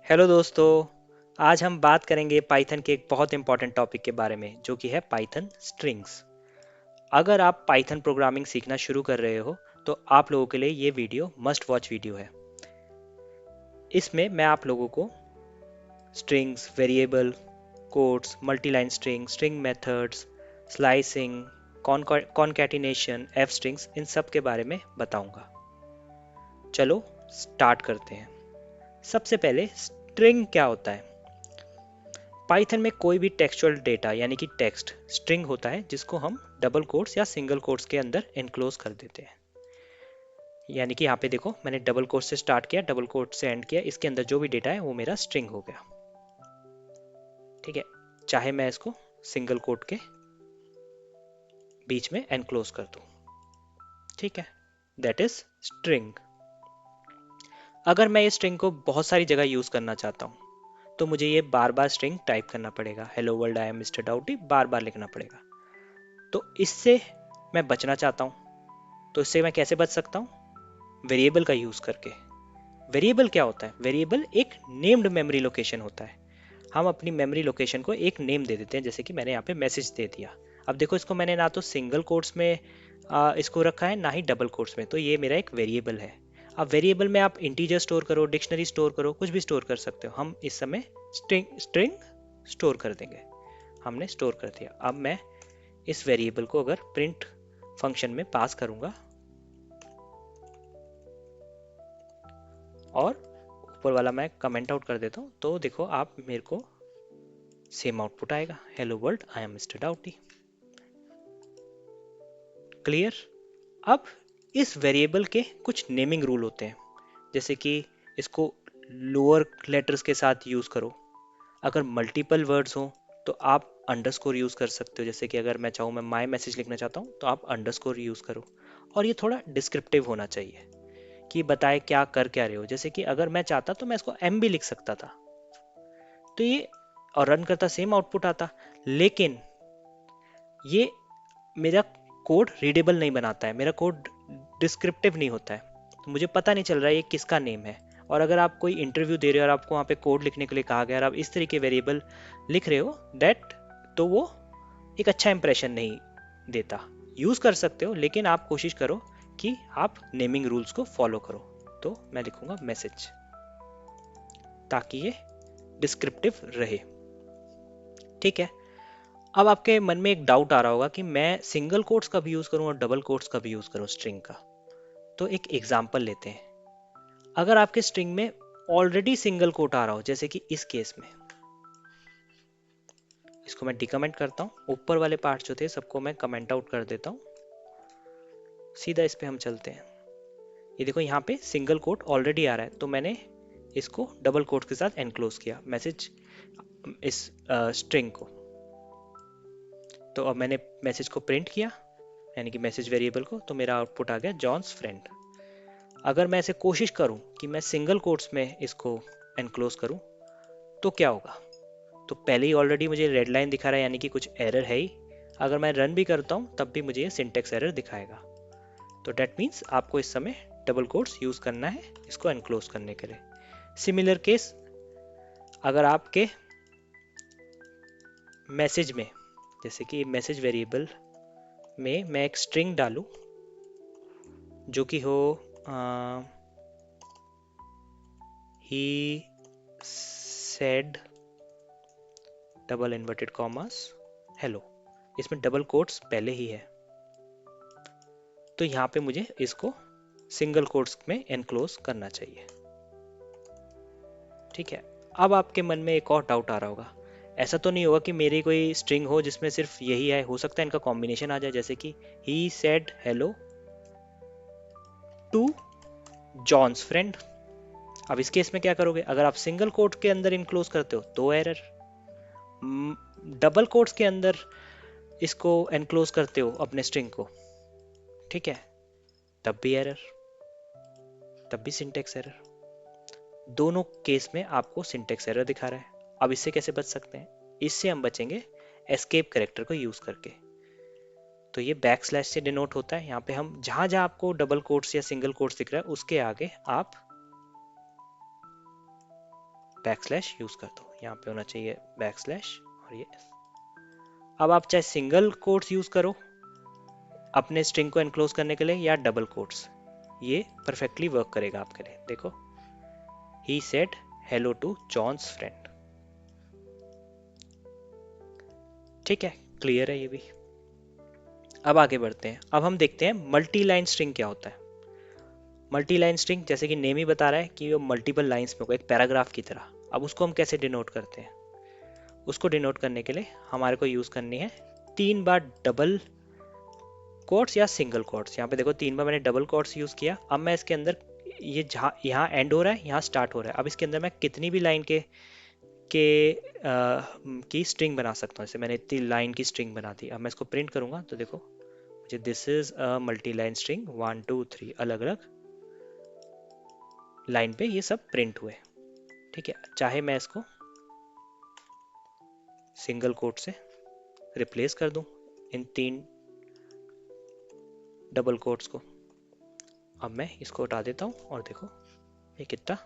Hello दोस्तों। आज हम बात करेंगे पाइथन के एक बहुत इंपॉर्टेंट टॉपिक के बारे में जो कि है पाइथन स्ट्रिंग्स। अगर आप पाइथन प्रोग्रामिंग सीखना शुरू कर रहे हो तो आप लोगों के लिए ये वीडियो मस्ट वॉच वीडियो है। इसमें मैं आप लोगों को strings, variable, codes, multiline string, string methods, slicing, concatenation, F strings, इन सब के बारे में बताऊंगा। चलो स्टार्ट करते हैं। सबसे पहले स्ट्रिंग क्या होता है। पाइथन में कोई भी टेक्सचुअल डेटा यानी कि टेक्स्ट स्ट्रिंग होता है जिसको हम डबल कोट्स या सिंगल कोट्स के अंदर एनक्लोज कर देते हैं। यानी कि यहाँ पे देखो, मैंने डबल कोट से स्टार्ट किया, डबल कोट से एंड किया, इसके अंदर जो भी डेटा है वो मेरा स्ट्रिंग हो गया। ठीक है, चाहे मैं इसको सिंगल कोट के बीच में एनक्लोज कर दूं। ठीक है, दैट इज स्ट्रिंग। अगर मैं इस स्ट्रिंग को बहुत सारी जगह यूज करना चाहता हूँ तो मुझे ये बार बार स्ट्रिंग टाइप करना पड़ेगा। Hello world, I am mister Doubty बार बार लिखना पड़ेगा। तो इससे मैं बचना चाहता हूँ। तो इससे मैं कैसे बच सकता हूँ? वेरिएबल का यूज करके। वेरिएबल क्या होता है? वेरिएबल एक नेम्ड मेमोरी लोकेशन होता है। हम अपनी मेमोरी लोकेशन को एक नेम दे देते हैं, जैसे कि मैंने यहाँ पे मैसेज दे दिया। अब देखो, इसको मैंने ना तो सिंगल कोट्स में इसको रखा है, ना ही डबल कोट्स में, तो ये मेरा एक वेरिएबल है। अब वेरिएबल में आप इंटीजर स्टोर करो, डिक्शनरी स्टोर करो, कुछ भी स्टोर कर सकते हो। हम इस समय स्ट्रिंग स्टोर कर देंगे। हमने स्टोर कर दिया। अब मैं इस वेरिएबल को अगर प्रिंट फंक्शन में पास करूंगा और ऊपर वाला मैं कमेंट आउट कर देता हूं, तो देखो आप मेरे को सेम आउटपुट आएगा, hello world, I am mister Doubty. Clear? अब इस वेरिएबल के कुछ नेमिंग रूल होते हैं, जैसे कि इसको लोअर लेटर्स के साथ यूज करो। अगर मल्टीपल वर्ड्स हो तो आप अंडरस्कोर यूज कर सकते हो। जैसे कि अगर मैं चाहूँ, मैं माई मैसेज लिखना चाहता हूँ, तो आप अंडरस्कोर यूज करो। और ये थोड़ा डिस्क्रिप्टिव होना चाहिए कि बताए क्या कर क्या रहे हो। जैसे कि अगर मैं चाहता तो मैं इसको एम भी लिख सकता था, तो ये और रन करता सेम आउटपुट आता। लेकिन ये मेरा कोड रीडेबल नहीं बनाता है, मेरा कोड डिस्क्रिप्टिव नहीं होता है, तो मुझे पता नहीं चल रहा है ये किसका नेम है। और अगर आप कोई इंटरव्यू दे रहे हो और आपको वहाँ पे कोड लिखने के लिए कहा गया और आप इस तरीके वेरिएबल लिख रहे हो दैट, तो वो एक अच्छा इंप्रेशन नहीं देता। यूज कर सकते हो, लेकिन आप कोशिश करो कि आप नेमिंग रूल्स को फॉलो करो। तो मैं लिखूंगा मैसेज, ताकि ये डिस्क्रिप्टिव रहे। ठीक है। अब आपके मन में एक डाउट आ रहा होगा कि मैं सिंगल कोट्स का भी यूज करूं और डबल कोट्स का भी यूज करूं स्ट्रिंग का। तो एक एग्जांपल लेते हैं। अगर आपके स्ट्रिंग में ऑलरेडी सिंगल कोट आ रहा हो, जैसे कि इस केस में, इसको मैं डिकमेंट करता हूं। ऊपर वाले पार्ट जो थे सबको मैं कमेंट आउट कर देता हूं। सीधा इस पे हम चलते हैं। ये देखो, यहाँ पे सिंगल कोट ऑलरेडी आ रहा है, तो मैंने इसको डबल कोट के साथ एनक्लोज किया मैसेज, इस स्ट्रिंग को। तो अब मैंने मैसेज को प्रिंट किया, यानी कि मैसेज वेरिएबल को, तो मेरा आउटपुट आ गया जॉन्स फ्रेंड। अगर मैं ऐसे कोशिश करूं कि मैं सिंगल कोट्स में इसको एनक्लोज करूं, तो क्या होगा? तो पहले ही ऑलरेडी मुझे रेड लाइन दिखा रहा है, यानी कि कुछ एरर है ही। अगर मैं रन भी करता हूं तब भी मुझे ये सिंटेक्स एरर दिखाएगा। तो डेट मीन्स आपको इस समय डबल कोट्स यूज करना है इसको एनक्लोज करने के लिए। सिमिलर केस, अगर आपके मैसेज में, जैसे कि मैसेज वेरिएबल में मैं एक स्ट्रिंग डालूं जो कि हो he said double inverted commas hello, इसमें डबल कोट्स पहले ही है, तो यहाँ पे मुझे इसको सिंगल कोट्स में एनक्लोज करना चाहिए। ठीक है। अब आपके मन में एक और डाउट आ रहा होगा, ऐसा तो नहीं होगा कि मेरी कोई स्ट्रिंग हो जिसमें सिर्फ यही है? हो सकता है इनका कॉम्बिनेशन आ जाए, जैसे कि he said hello to John's friend. अब इस केस में क्या करोगे? अगर आप सिंगल कोट के अंदर इनक्लोज करते हो तो एरर, डबल कोट्स के अंदर इसको एनक्लोज करते हो अपने स्ट्रिंग को, ठीक है, तब भी एरर, तब भी सिंटेक्स एरर। दोनों केस में आपको सिंटेक्स एरर दिखा रहा है। अब इससे कैसे बच सकते हैं? इससे हम बचेंगे एस्केप कैरेक्टर को यूज करके। तो ये बैक स्लैश से डिनोट होता है। यहाँ पे हम जहां जहां आपको डबल कोट्स या सिंगल कोट्स दिख रहा है उसके आगे आप बैक स्लैश यूज कर दो, यहाँ पे होना चाहिए बैक स्लैश और ये। अब आप चाहे सिंगल कोट्स यूज करो अपने स्ट्रिंग को एनक्लोज करने के लिए या डबल कोट्स, ये परफेक्टली वर्क करेगा आपके लिए। देखो, he said hello to John's friend. ठीक है, क्लियर है ये भी। अब आगे बढ़ते हैं, अब हम देखते हैं मल्टी लाइन स्ट्रिंग क्या होता है। मल्टी लाइन स्ट्रिंग, जैसे कि नेम ही बता रहा है कि वो मल्टीपल लाइंस में होगा, एक पैराग्राफ की तरह। अब उसको हम कैसे डिनोट करते हैं? उसको डिनोट करने के लिए हमारे को यूज करनी है 3 बार डबल कोट्स या सिंगल कोट्स। यहाँ पे देखो 3 बार मैंने डबल कोट्स यूज किया। अब मैं इसके अंदर, ये जहाँ यहाँ एंड हो रहा है यहाँ स्टार्ट हो रहा है, अब इसके अंदर मैं कितनी भी लाइन की स्ट्रिंग बना सकता हूँ। जैसे मैंने इतनी लाइन की स्ट्रिंग बना दी। अब मैं इसको प्रिंट करूंगा तो देखो मुझे this is a multi line string 1 2 3, अलग अलग लाइन पे ये सब प्रिंट हुए। ठीक है, चाहे मैं इसको सिंगल कोट से रिप्लेस कर दूं इन 3 डबल कोट्स को। अब मैं इसको हटा देता हूँ और देखो ये कितना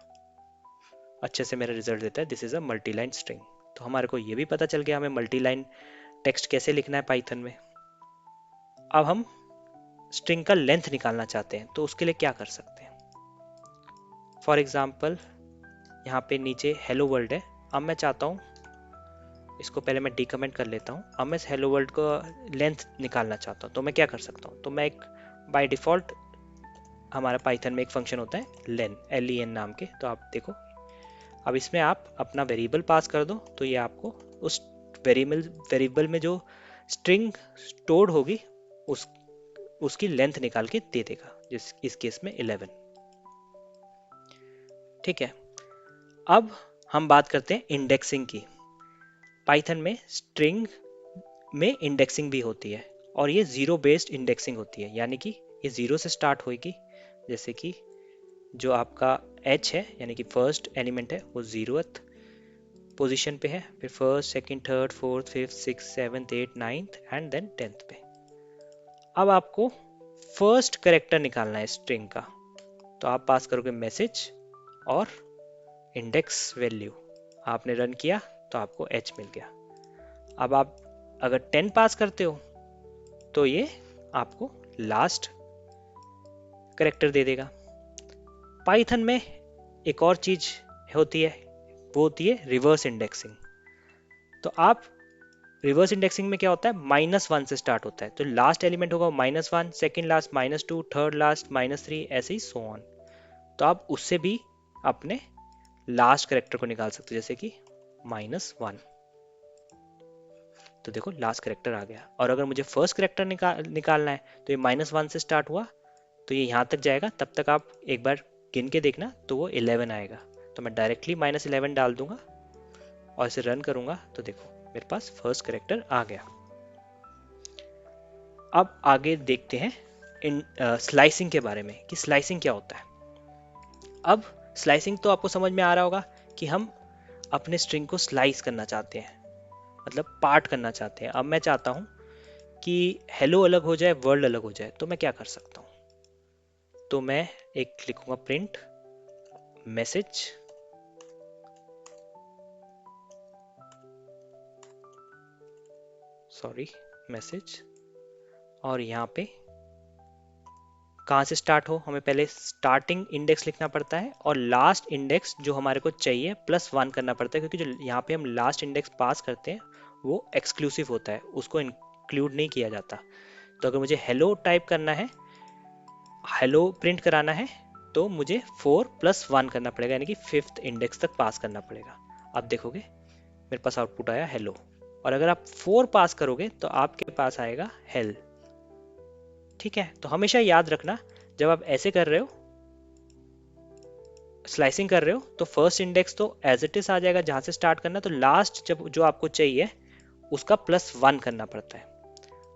अच्छे से मेरा रिजल्ट देता है। This is a multi line string. तो हमारे को ये भी पता चल गया हमें मल्टी लाइन टेक्स्ट कैसे लिखना है पाइथन में। अब हम स्ट्रिंग का लेंथ निकालना चाहते हैं, तो उसके लिए क्या कर सकते हैं? फॉर एग्जाम्पल यहाँ पे नीचे हेलो वर्ल्ड है। अब मैं चाहता हूँ, इसको पहले मैं डीकमेंट कर लेता हूँ। अब मैं इस हेलो वर्ल्ड को लेंथ निकालना चाहता हूँ, तो मैं क्या कर सकता हूँ? तो मैं एक बाय डिफॉल्ट हमारा पाइथन में एक फंक्शन होता है लेन, LEN नाम के। तो आप देखो, अब इसमें आप अपना वेरिएबल पास कर दो, तो ये आपको उस वेरिएबल में जो स्ट्रिंग स्टोर्ड होगी उसकी लेंथ निकाल के दे देगा, जिस इस केस में 11। ठीक है, अब हम बात करते हैं इंडेक्सिंग की। पाइथन में स्ट्रिंग में इंडेक्सिंग भी होती है, और ये जीरो बेस्ड इंडेक्सिंग होती है, यानी कि ये जीरो से स्टार्ट होगी। जैसे कि जो आपका h है, यानी कि फर्स्ट एलिमेंट है, वो 0th पोजीशन पे है, फिर first, second, third, fourth, fifth, six, seventh, eight, ninth and then 10th पे। अब आपको फर्स्ट करेक्टर निकालना है स्ट्रिंग का, तो आप पास करोगे मैसेज और इंडेक्स वैल्यू। आपने रन किया तो आपको h मिल गया। अब आप अगर 10 पास करते हो तो ये आपको लास्ट करेक्टर दे देगा। पाइथन में एक और चीज होती है, वो होती है रिवर्स इंडेक्सिंग। तो आप रिवर्स इंडेक्सिंग में क्या होता है, -1 से स्टार्ट होता है, तो लास्ट एलिमेंट होगा -1, सेकंड लास्ट -2, थर्ड लास्ट -3, ऐसे ही सो ऑन। तो आप उससे भी अपने लास्ट करेक्टर को निकाल सकते हो, जैसे कि -1। तो देखो लास्ट करेक्टर आ गया। और अगर मुझे फर्स्ट करेक्टर निकालना है, तो ये -1 से स्टार्ट हुआ, तो ये यहाँ तक जाएगा। तब तक आप एक बार गिन के देखना, तो वो 11 आएगा। तो मैं डायरेक्टली -11 डाल दूंगा और इसे रन करूंगा, तो देखो मेरे पास फर्स्ट करेक्टर आ गया। अब आगे देखते हैं इन स्लाइसिंग के बारे में, कि स्लाइसिंग क्या होता है। अब स्लाइसिंग तो आपको समझ में आ रहा होगा कि हम अपने स्ट्रिंग को स्लाइस करना चाहते हैं, मतलब पार्ट करना चाहते हैं। अब मैं चाहता हूं कि हेलो अलग हो जाए, वर्ल्ड अलग हो जाए, तो मैं क्या कर सकता हूं? तो मैं एक लिखूंगा प्रिंट मैसेज मैसेज, और यहाँ पे कहाँ से स्टार्ट हो, हमें पहले स्टार्टिंग इंडेक्स लिखना पड़ता है, और लास्ट इंडेक्स जो हमारे को चाहिए +1 करना पड़ता है, क्योंकि जो यहाँ पे हम लास्ट इंडेक्स पास करते हैं वो एक्सक्लूसिव होता है, उसको इंक्लूड नहीं किया जाता। तो अगर मुझे हेलो टाइप करना है, हेलो प्रिंट कराना है, तो मुझे 4 + 1 करना पड़ेगा, यानी कि 5th इंडेक्स तक पास करना पड़ेगा। अब देखोगे मेरे पास आउटपुट आया हेलो। और अगर आप 4 पास करोगे तो आपके पास आएगा हेल। ठीक है, तो हमेशा याद रखना, जब आप ऐसे कर रहे हो, स्लाइसिंग कर रहे हो, तो फर्स्ट इंडेक्स तो एज इट इज आ जाएगा जहां से स्टार्ट करना, तो लास्ट जब जो आपको चाहिए उसका +1 करना पड़ता है।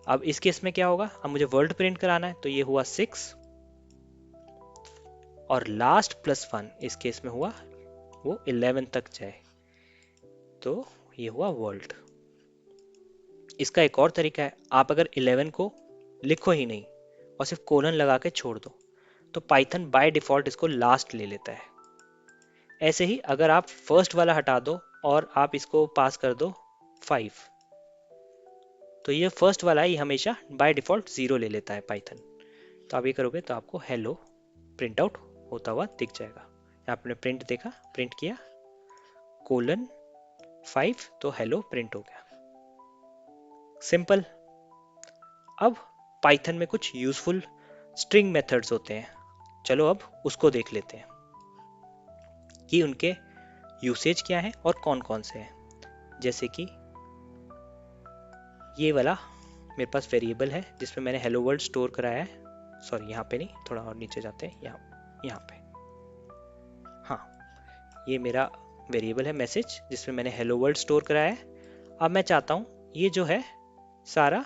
अब इस केस में क्या होगा, अब मुझे वर्ल्ड प्रिंट कराना है, तो ये हुआ 6, और लास्ट +1 इस केस में हुआ वो 11 तक जाए, तो ये हुआ वर्ल्ड। इसका एक और तरीका है, आप अगर 11 को लिखो ही नहीं और सिर्फ कोलन लगा के छोड़ दो, तो पाइथन बाय डिफॉल्ट इसको लास्ट ले लेता है। ऐसे ही अगर आप फर्स्ट वाला हटा दो और आप इसको पास कर दो 5, तो ये फर्स्ट वाला है ये हमेशा बाय डिफॉल्ट 0 ले लेता है पाइथन। तो आप ये करोगे तो आपको हेलो प्रिंट आउट होता हुआ दिख जाएगा। आपने प्रिंट देखा, प्रिंट किया कोलन 5 तो हेलो प्रिंट हो गया। सिंपल। अब पाइथन में कुछ यूजफुल स्ट्रिंग मेथड्स होते हैं, चलो अब उसको देख लेते हैं कि उनके यूसेज क्या है और कौन कौन से हैं। जैसे कि ये वाला मेरे पास वेरिएबल है जिसमें मैंने हेलो वर्ल्ड स्टोर कराया है, सॉरी यहाँ पे नहीं, थोड़ा और नीचे जाते हैं, यहाँ पे, हाँ ये मेरा वेरिएबल है मैसेज जिसमें मैंने हेलो वर्ल्ड स्टोर कराया है। अब मैं चाहता हूँ ये जो है सारा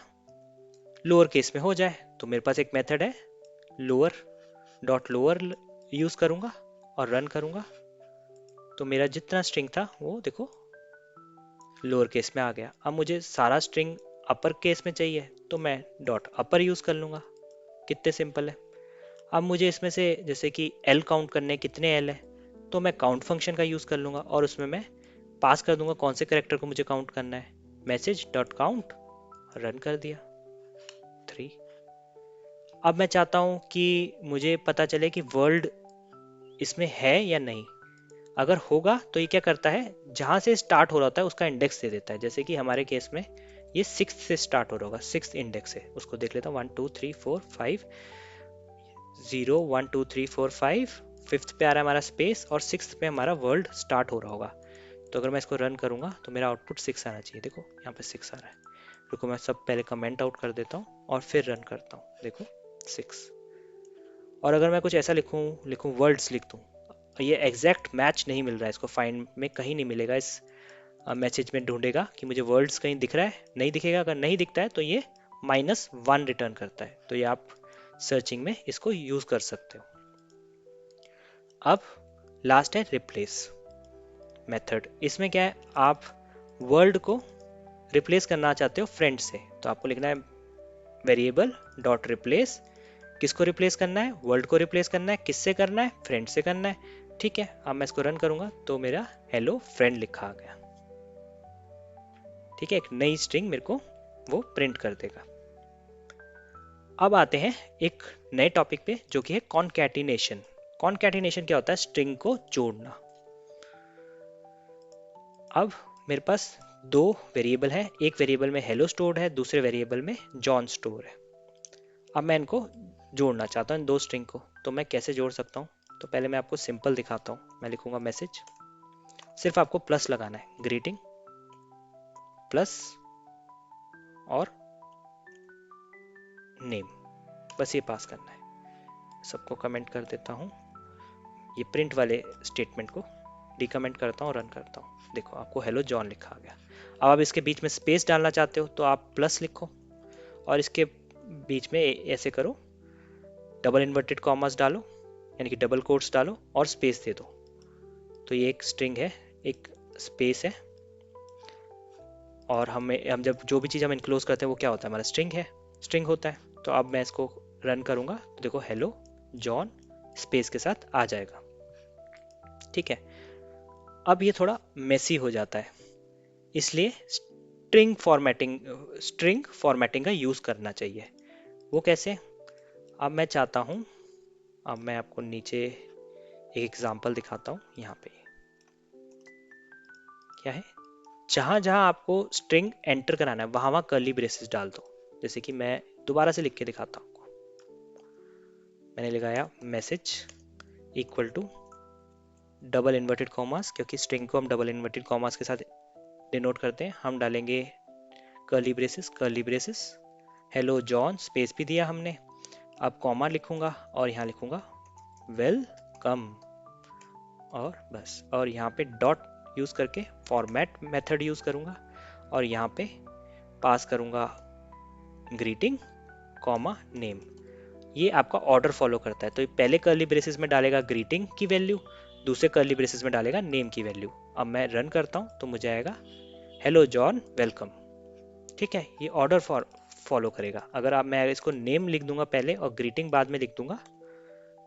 लोअर केस में हो जाए, तो मेरे पास एक मेथड है लोअर डॉट लोअर यूज करूंगा और रन करूंगा, तो मेरा जितना स्ट्रिंग था वो देखो लोअर केस में आ गया। अब मुझे सारा स्ट्रिंग अपर केस में चाहिए तो मैं डॉट अपर यूज कर लूंगा। कितने सिंपल है। अब मुझे इसमें से जैसे कि एल काउंट करने, कितने एल है, तो मैं काउंट फंक्शन का यूज कर लूंगा और उसमें मैं पास कर दूंगा कौन से करेक्टर को मुझे काउंट करना है, मैसेज डॉट काउंट, रन कर दिया 3। अब मैं चाहता हूं कि मुझे पता चले कि वर्ल्ड इसमें है या नहीं। अगर होगा तो ये क्या करता है, जहां से स्टार्ट हो रहा होता है उसका इंडेक्स दे देता है। जैसे कि हमारे केस में ये 6 से स्टार्ट हो रहा होगा, 6 इंडेक्स है, उसको देख लेता हूँ 1 2 3 4 5 0 1 2 3 4 5, फिफ्थ पे आ रहा है हमारा स्पेस और सिक्स पे हमारा वर्ल्ड स्टार्ट हो रहा होगा। तो अगर मैं इसको रन करूंगा तो मेरा आउटपुट 6 आना चाहिए, देखो यहाँ पे 6 आ रहा है। रुको मैं सब पहले कमेंट आउट कर देता हूँ और फिर रन करता हूँ, देखो 6। और अगर मैं कुछ ऐसा लिखूं वर्ड्स लिख दूं, ये एग्जैक्ट मैच नहीं मिल रहा है, इसको फाइंड में कहीं नहीं मिलेगा, इस मैसेज में ढूंढेगा कि मुझे वर्ड्स कहीं दिख रहा है, नहीं दिखेगा। अगर नहीं दिखता है तो ये -1 रिटर्न करता है। तो ये आप सर्चिंग में इसको यूज कर सकते हो। अब लास्ट है रिप्लेस मेथड। इसमें क्या है, आप वर्ल्ड को रिप्लेस करना चाहते हो फ्रेंड से, तो आपको लिखना है वेरिएबल डॉट रिप्लेस। किसको रिप्लेस करना है, वर्ल्ड को रिप्लेस करना है। किससे करना है, फ्रेंड से करना है। ठीक है, अब मैं इसको रन करूंगा तो मेरा हेलो फ्रेंड लिखा आ गया। ठीक है, एक नई स्ट्रिंग मेरे को वो प्रिंट कर देगा। अब आते हैं एक नए टॉपिक पे जो कि है कॉनकैटिनेशन। कॉनकैटिनेशन क्या होता है, स्ट्रिंग को जोड़ना। अब मेरे पास दो वेरिएबल है, एक वेरिएबल में हेलो स्टोर्ड है, दूसरे वेरिएबल में जॉन स्टोर है। अब मैं इनको जोड़ना चाहता हूँ इन दो स्ट्रिंग को, तो मैं कैसे जोड़ सकता हूँ। तो पहले मैं आपको सिंपल दिखाता हूँ। मैं लिखूंगा मैसेज, सिर्फ आपको प्लस लगाना है, ग्रीटिंग प्लस और नेम, बस ये पास करना है। सबको कमेंट कर देता हूँ, ये प्रिंट वाले स्टेटमेंट को डिकमेंट करता हूँ, रन करता हूँ, देखो आपको हेलो जॉन लिखा आ गया। अब आप इसके बीच में स्पेस डालना चाहते हो तो आप प्लस लिखो और इसके बीच में ऐसे करो, डबल इन्वर्टेड कॉमास डालो, यानी कि डबल कोट्स डालो और स्पेस दे दो। तो ये एक स्ट्रिंग है, एक स्पेस है, और हम जब जो भी चीज़ हम इनक्लोज करते हैं वो क्या होता है, हमारा स्ट्रिंग है, स्ट्रिंग होता है। तो अब मैं इसको रन करूंगा तो देखो हेलो जॉन स्पेस के साथ आ जाएगा। ठीक है, अब ये थोड़ा मेसी हो जाता है, इसलिए स्ट्रिंग फॉर्मेटिंग का यूज करना चाहिए। वो कैसे, अब मैं चाहता हूं, अब मैं आपको नीचे एक एग्जांपल दिखाता हूं। यहाँ पे क्या है, जहां जहां आपको स्ट्रिंग एंटर कराना है वहां वहां कर्ली ब्रेसेस डाल दो। जैसे कि मैं दोबारा से लिख के दिखाता हूँ आपको। मैंने लगाया message equal to double inverted commas, क्योंकि स्ट्रिंग को हम डबल इन्वर्टेड कॉमास के साथ डिनोट करते हैं, हम डालेंगे curly braces hello John, space भी दिया हमने। अब कॉमा लिखूंगा और यहाँ लिखूंगा वेलकम, और बस, और यहाँ पे डॉट यूज करके फॉर्मेट मेथड यूज करूंगा और यहाँ पे पास करूंगा ग्रीटिंग कॉमा नेम। ये आपका ऑर्डर फॉलो करता है, तो पहले कर्ली ब्रेसेस में डालेगा ग्रीटिंग की वैल्यू, दूसरे कर्ली ब्रेसेस में डालेगा नेम की वैल्यू। अब मैं रन करता हूँ तो मुझे आएगा हेलो जॉन वेलकम। ठीक है, ये ऑर्डर फॉलो करेगा। अगर आप मैं इसको नेम लिख दूंगा पहले और ग्रीटिंग बाद में लिख दूंगा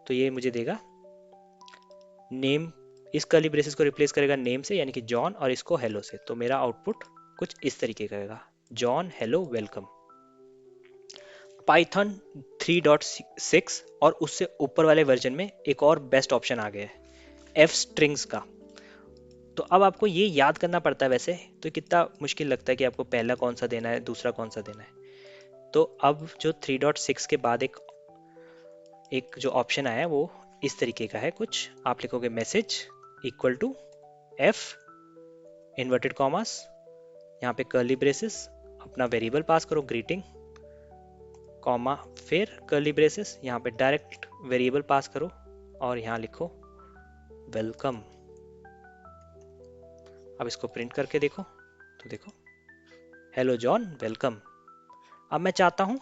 तो ये मुझे देगा नेम इस कर्ली ब्रेसेस को रिप्लेस करेगा नेम से यानी कि जॉन, और इसको हेलो से। तो मेरा आउटपुट कुछ इस तरीके का रहेगा, जॉन हेलो वेलकम। पाइथन 3.6 और उससे ऊपर वाले वर्जन में एक और बेस्ट ऑप्शन आ गया है, एफ स्ट्रिंग्स का। तो अब आपको ये याद करना पड़ता है, वैसे तो कितना मुश्किल लगता है कि आपको पहला कौन सा देना है, दूसरा कौन सा देना है। तो अब जो 3.6 के बाद एक जो ऑप्शन आया है वो इस तरीके का है कुछ। आप लिखोगे message equal to F inverted commas, यहाँ पे कर्ली ब्रेसेस, अपना वेरिएबल पास करो ग्रीटिंग, कॉमा फिर कर्ली ब्रेसेस, यहाँ पे डायरेक्ट वेरिएबल पास करो और यहाँ लिखो वेलकम। अब इसको प्रिंट करके देखो तो देखो हेलो जॉन वेलकम। अब मैं चाहता हूँ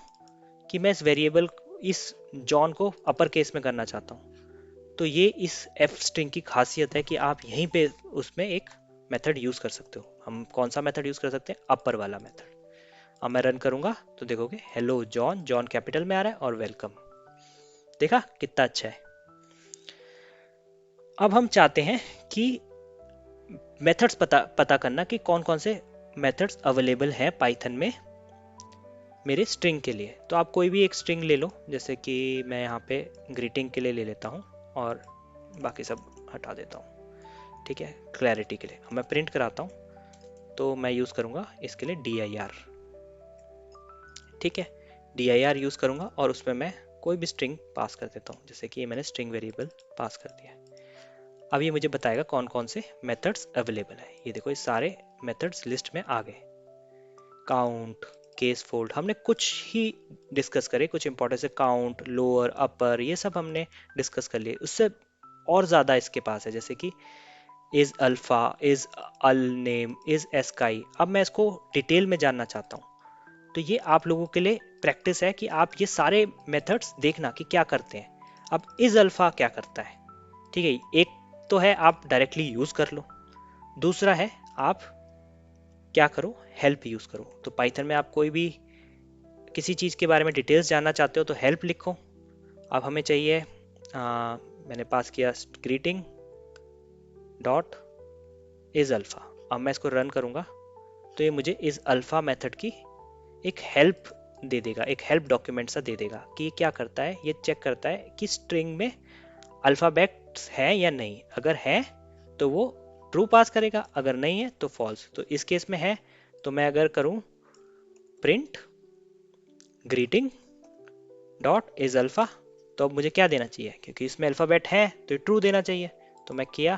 कि मैं इस वेरिएबल, इस जॉन को अपर केस में करना चाहता हूँ। तो ये इस एफ स्ट्रिंग की खासियत है कि आप यहीं पे उसमें एक मेथड यूज कर सकते हो। हम कौन सा मेथड यूज कर सकते हैं, अपर वाला मेथड। अब मैं रन करूंगा तो देखोगे हेलो जॉन, जॉन कैपिटल में आ रहा है, और वेलकम। देखा कितना अच्छा है। अब हम चाहते हैं कि मेथड्स पता करना कि कौन कौन से मेथड्स अवेलेबल हैं पाइथन में मेरे स्ट्रिंग के लिए। तो आप कोई भी एक स्ट्रिंग ले लो, जैसे कि मैं यहाँ पे ग्रीटिंग के लिए ले लेता हूँ और बाकी सब हटा देता हूँ, ठीक है, क्लैरिटी के लिए। अब मैं प्रिंट कराता हूँ तो मैं यूज़ करूँगा इसके लिए dir, ठीक है, dir यूज़ करूँगा और उसमें मैं कोई भी स्ट्रिंग पास कर देता हूँ, जैसे कि ये मैंने स्ट्रिंग वेरिएबल पास कर दिया है। अब ये मुझे बताएगा कौन कौन से मेथड्स अवेलेबल है। ये देखो ये सारे मेथड्स लिस्ट में आ गए। काउंट, केस फोल्ड हमने कुछ ही डिस्कस करे, कुछ इंपॉर्टेंट से काउंट, लोअर, अपर, ये सब हमने डिस्कस कर लिए। उससे और ज़्यादा इसके पास है, जैसे कि is alpha, is all name, is ASCII. अब मैं इसको डिटेल में जानना चाहता हूँ, तो ये आप लोगों के लिए प्रैक्टिस है कि आप ये सारे मेथड्स देखना कि क्या करते हैं। अब इज अल्फा क्या करता है, ठीक है, एक तो है आप डायरेक्टली यूज कर लो, दूसरा है आप क्या करो, हेल्प यूज करो। तो पाइथन में आप कोई भी किसी चीज के बारे में डिटेल्स जानना चाहते हो तो हेल्प लिखो। अब हमें चाहिए मैंने पास किया ग्रीटिंग डॉट इज अल्फा। अब मैं इसको रन करूंगा तो ये मुझे इज अल्फा मेथड की एक हेल्प दे देगा, एक हेल्प डॉक्यूमेंट सा दे देगा कि ये क्या करता है। ये चेक करता है कि स्ट्रिंग में अल्फाबेट्स हैं या नहीं। अगर है तो वो ट्रू पास करेगा, अगर नहीं है तो फॉल्स। तो इस केस में है तो मैं अगर करूं print greeting dot is alpha, तो अब मुझे क्या देना चाहिए, क्योंकि इसमें अल्फाबेट है तो ट्रू देना चाहिए। तो मैं किया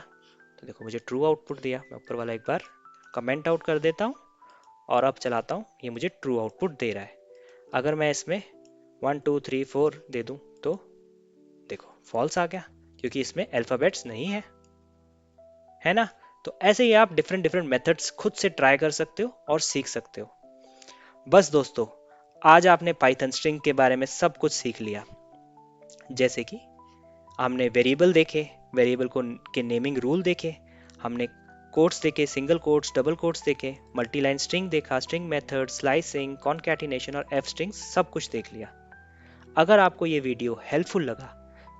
तो देखो मुझे ट्रू आउटपुट दिया। मैं ऊपर वाला एक बार कमेंट आउट कर देता हूँ और अब चलाता हूँ, ये मुझे ट्रू आउटपुट दे रहा है। अगर मैं इसमें 1 2 3 4 दे दूं तो देखो फॉल्स आ गया, क्योंकि इसमें अल्फाबेट्स नहीं है ना। तो ऐसे ही आप डिफरेंट डिफरेंट मेथड्स खुद से ट्राई कर सकते हो और सीख सकते हो। बस दोस्तों, आज आपने पाइथन स्ट्रिंग के बारे में सब कुछ सीख लिया। जैसे कि हमने वेरिएबल देखे, वेरिएबल को के नेमिंग रूल देखे, हमने कोट्स देखे, सिंगल कोट्स, डबल कोट्स देखे, मल्टी लाइन स्ट्रिंग देखा, स्ट्रिंग मेथड, स्लाइसिंग, कॉन्कैटिनेशन और एफ स्ट्रिंग सब कुछ देख लिया। अगर आपको ये वीडियो हेल्पफुल लगा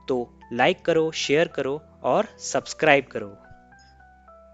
तो लाइक करो, शेयर करो और सब्सक्राइब करो।